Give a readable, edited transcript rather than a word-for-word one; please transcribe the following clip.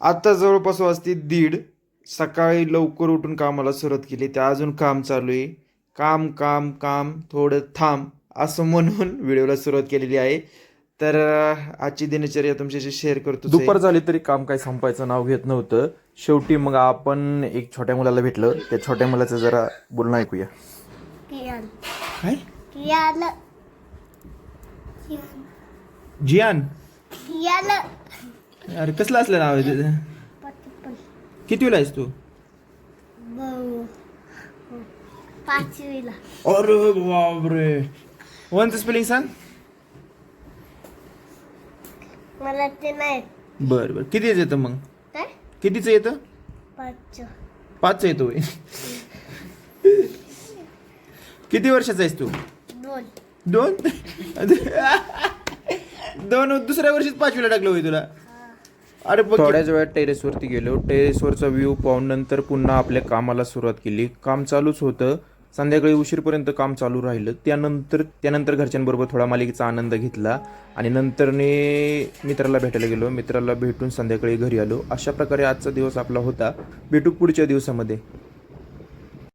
आता जवळपास वाजते 1:30. सकाळी लवकर उठून कामाला सुरुवात केली, त्या अजून काम चालू आहे. काम काम काम थोडं थांब असं म्हणून व्हिडिओला सुरुवात केलेली आहे. तर आजची दिनचर्या तुमच्याशी शेअर करतो. दुपार झाली तरी काम काही संपायचं नाव घेत नव्हतं. शेवटी मग आपण एक छोट्या मुलाला भेटलं. त्या छोट्या मुलाचं जरा बोलणं ऐकूया. कियान काय? कियान जियान? कियान अरे कसलं असलं नाव आहे तुझं? पटपट कितवीला आहेस तू? बहु पाचवीला. अरे बापरे, वनचं स्पेलिंग सांग. मला ते नाही बरं बरं, कितीच येतं मग? काय कितीचं येतं? पाच 5 येतो होय. किती वर्षाचा आहेस तू? दोन 2. 2 दुसऱ्या वर्षीच 5वीला टाकलं होय तुला? अरे थोड्याच वेळात टेरेसवरती गेलो. टेरेसवरचा व्ह्यू पाहून नंतर पुन्हा आपल्या कामाला सुरुवात केली. काम चालूच होतं. संध्याकाळी उशीरपर्यंत काम चालू राहिलं. त्यानंतर घरच्यांबरोबर थोडा मालिकेचा आनंद घेतला आणि नंतरने मित्राला भेटायला गेलो. मित्राला भेटून संध्याकाळी घरी आलो. अशा प्रकारे आजचा दिवस आपला होता. भेटू पुढच्या दिवसामध्ये.